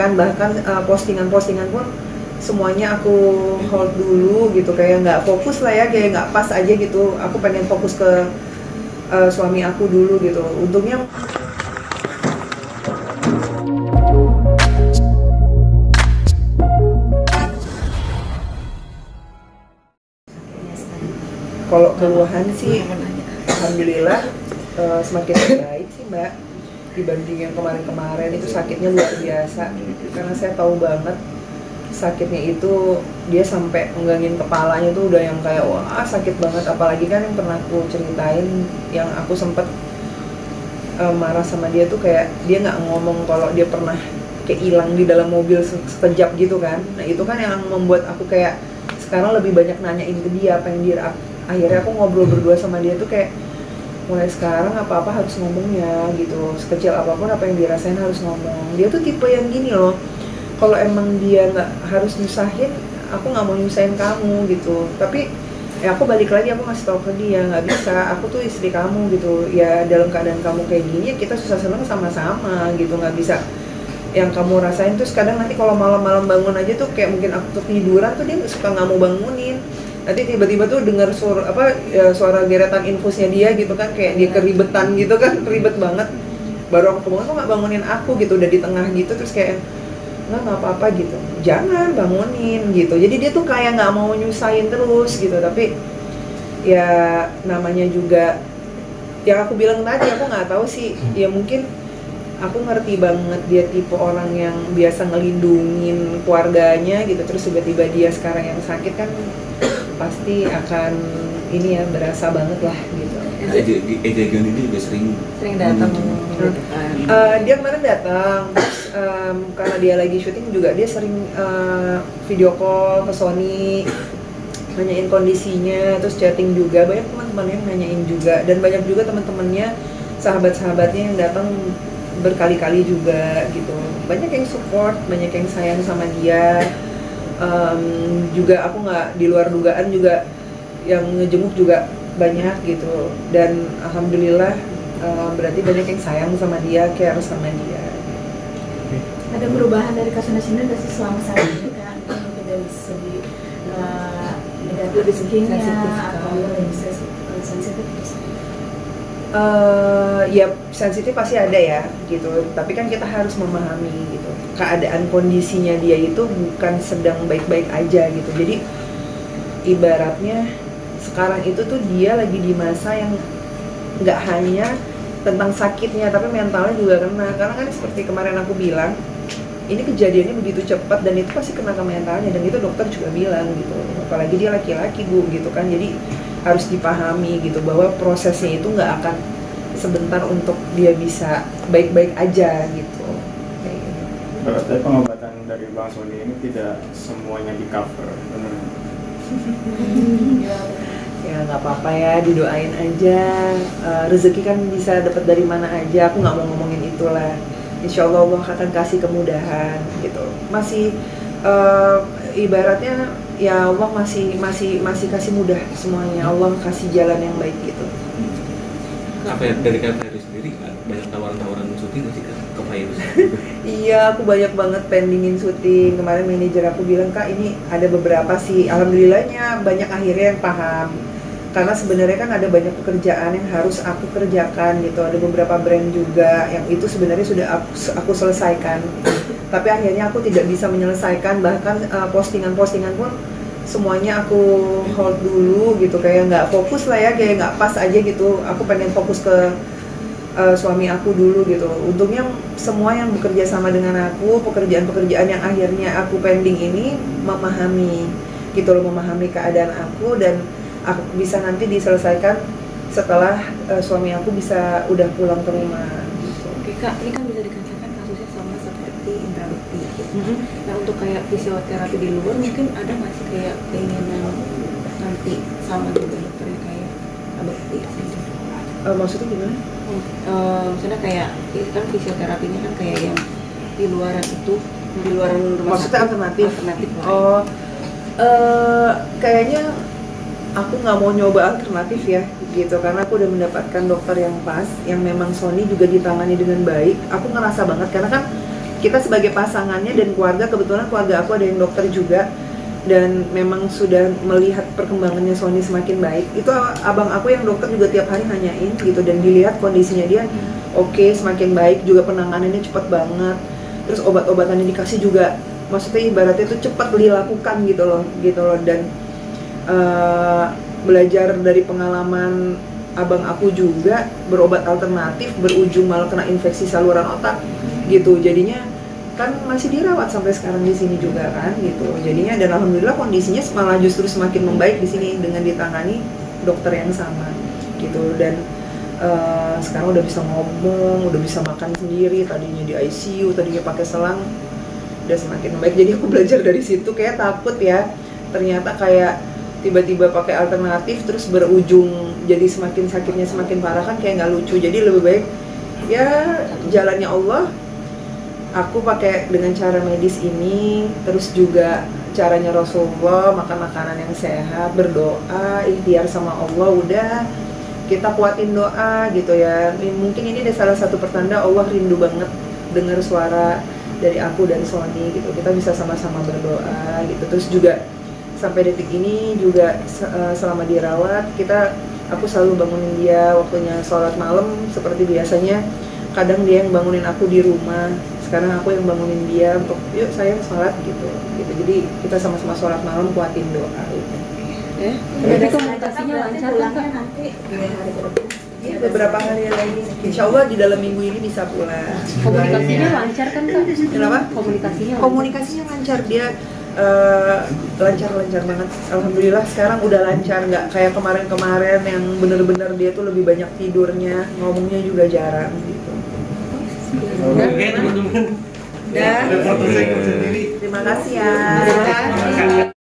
menyelesaikan, bahkan postingan-postingan pun semuanya aku hold dulu gitu, kayak nggak fokus lah ya, kayak nggak pas aja gitu. Aku pengen fokus ke suami aku dulu gitu. Untungnya kalau keluhan sih alhamdulillah semakin baik sih Mbak, dibanding yang kemarin-kemarin itu sakitnya luar biasa. Karena saya tahu banget sakitnya itu dia sampai menggangin kepalanya tuh udah yang kayak wah sakit banget. Apalagi kan yang pernah aku ceritain, yang aku sempet marah sama dia tuh kayak dia nggak ngomong kalau dia pernah kayak hilang di dalam mobil sekejap gitu kan. Nah itu kan yang membuat aku kayak sekarang lebih banyak nanyain ke dia apa yang dia. Akhirnya aku ngobrol berdua sama dia tuh kayak mulai sekarang apa-apa harus ngomongnya gitu, sekecil apapun apa yang dirasain harus ngomong. Dia tuh tipe yang gini loh, kalau emang dia nggak harus nyusahin, aku nggak mau nyusahin kamu gitu. Tapi ya aku balik lagi, aku ngasih tau ke dia nggak bisa, aku tuh istri kamu gitu ya, dalam keadaan kamu kayak gini ya kita susah seneng sama-sama gitu. Nggak bisa yang kamu rasain. Terus kadang nanti kalau malam-malam bangun aja tuh kayak mungkin aku tuh tiduran tuh dia suka nggak mau bangunin. Nanti tiba-tiba tuh dengar suara geretan infusnya dia gitu kan, kayak dia keribetan gitu kan, ribet banget. Baru aku bangun tuh nggak bangunin aku gitu, udah di tengah gitu. Terus kayak nggak apa-apa gitu, jangan bangunin gitu. Jadi dia tuh kayak nggak mau nyusahin terus gitu. Tapi ya namanya juga yang aku bilang tadi, aku nggak tahu sih, ya mungkin aku ngerti banget dia tipe orang yang biasa ngelindungin keluarganya gitu. Terus tiba-tiba dia sekarang yang sakit kan pasti akan ini ya, berasa banget lah gitu. Ejegan ini juga sering datang. Dia kemarin datang, terus karena dia lagi syuting juga dia sering video call ke Sony, nanyain kondisinya, terus chatting juga. Banyak teman-temannya yang nanyain juga, dan banyak juga teman-temannya, sahabat-sahabatnya yang datang berkali-kali juga gitu. Banyak yang support, banyak yang sayang sama dia. Juga aku nggak di luar dugaan juga yang ngejenguk juga banyak gitu. Dan alhamdulillah berarti banyak yang sayang sama dia, care sama dia. Ada perubahan dari Kasuna nggak sih selama saat ini kan? Mungkin dari segi negatif rezekinya atau lebih sensitif? Ya sensitif pasti ada ya gitu, tapi kan kita harus memahami gitu, keadaan kondisinya dia itu bukan sedang baik-baik aja gitu. Jadi ibaratnya sekarang itu tuh dia lagi di masa yang nggak hanya tentang sakitnya, tapi mentalnya juga kena. Karena kan seperti kemarin aku bilang, ini kejadiannya begitu cepat dan itu pasti kena ke mentalnya, dan itu dokter juga bilang gitu. Apalagi dia laki-laki Bu gitu kan, jadi harus dipahami gitu bahwa prosesnya itu nggak akan sebentar untuk dia bisa baik-baik aja gitu. Kayak gitu. Berarti pengobatan dari Bang Sony ini tidak semuanya di cover, benar? Ya nggak apa-apa ya, didoain aja. Rezeki kan bisa dapat dari mana aja. Aku nggak mau ngomongin itulah. Insya Allah Allah akan kasih kemudahan gitu. Masih ibaratnya ya Allah masih kasih mudah semuanya. Allah kasih jalan yang baik gitu. Dari KVRI sendiri banyak tawaran-tawaran syuting nggak sih ke virus? Iya, aku banyak banget pendingin syuting. Kemarin manajer aku bilang, Kak ini ada beberapa sih. Alhamdulillahnya banyak akhirnya yang paham. Karena sebenarnya kan ada banyak pekerjaan yang harus aku kerjakan gitu. Ada beberapa brand juga yang itu sebenarnya sudah aku selesaikan. Tapi akhirnya aku tidak bisa menyelesaikan. Bahkan postingan-postingan pun semuanya aku hold dulu gitu, kayak nggak fokus lah ya, kayak nggak pas aja gitu. Aku pengen fokus ke suami aku dulu gitu. Untungnya semua yang bekerja sama dengan aku, pekerjaan-pekerjaan yang akhirnya aku pending ini memahami gitu loh, memahami keadaan aku, dan aku bisa nanti diselesaikan setelah suami aku bisa udah pulang ke rumah gitu. Oke Kak, ini kan bisa dikatakan kasusnya sama seperti Indra Bekti gitu. Nah untuk kayak fisioterapi di luar mungkin ada nggak sih kayak keinginan nanti sama juga dokternya kayak Bekti gitu? Maksudnya gimana? Maksudnya kayak kan fisioterapinya kan kayak yang di luaran itu, di luaran rumah maksudnya sakit, alternatif lain. Oh, kayaknya aku nggak mau nyoba alternatif ya gitu, karena aku udah mendapatkan dokter yang pas, yang memang Sony juga ditangani dengan baik. Aku ngerasa banget karena kan kita sebagai pasangannya dan keluarga, kebetulan keluarga aku ada yang dokter juga, dan memang sudah melihat perkembangannya Sony semakin baik. Itu abang aku yang dokter juga tiap hari nanyain gitu, dan dilihat kondisinya dia oke, semakin baik, juga penanganannya cepat banget, terus obat-obatannya dikasih juga, maksudnya ibaratnya itu cepat dilakukan gitu loh, dan belajar dari pengalaman abang aku juga berobat alternatif berujung malah kena infeksi saluran otak gitu, jadinya kan masih dirawat sampai sekarang di sini juga kan gitu, jadinya dan alhamdulillah kondisinya malah justru semakin membaik di sini dengan ditangani dokter yang sama gitu, dan sekarang udah bisa ngomong, udah bisa makan sendiri, tadinya di ICU, tadinya pakai selang, udah semakin membaik. Jadi aku belajar dari situ, kayak takut ya, ternyata kayak tiba-tiba pakai alternatif terus berujung jadi semakin sakitnya semakin parah kan kayak nggak lucu, jadi lebih baik ya jalannya Allah. Aku pakai dengan cara medis ini, terus juga caranya Rasulullah, makan makanan yang sehat, berdoa, ikhtiar sama Allah, udah kita kuatin doa gitu ya. Mungkin ini ada salah satu pertanda Allah rindu banget dengar suara dari aku dan Sony gitu. Kita bisa sama-sama berdoa gitu. Terus juga sampai detik ini juga selama dirawat, aku selalu bangunin dia waktunya sholat malam seperti biasanya. Kadang dia yang bangunin aku di rumah, sekarang aku yang bangunin dia untuk yuk sayang sholat gitu. Jadi kita sama-sama sholat malam, kuatin doa gitu. Jadi komunikasinya lancar kan Kak? Nanti 2 hari ke depan. Ya, beberapa hari lagi, insya Allah di dalam minggu ini bisa pulang. Komunikasinya lancar kan Kak? Kenapa? Komunikasinya Lancar, dia lancar banget. Alhamdulillah sekarang udah lancar, nggak kayak kemarin-kemarin yang bener-bener dia tuh lebih banyak tidurnya, ngomongnya juga jarang gitu. Oke teman-teman. Dah. Ada foto saya sendiri. Terima kasih ya.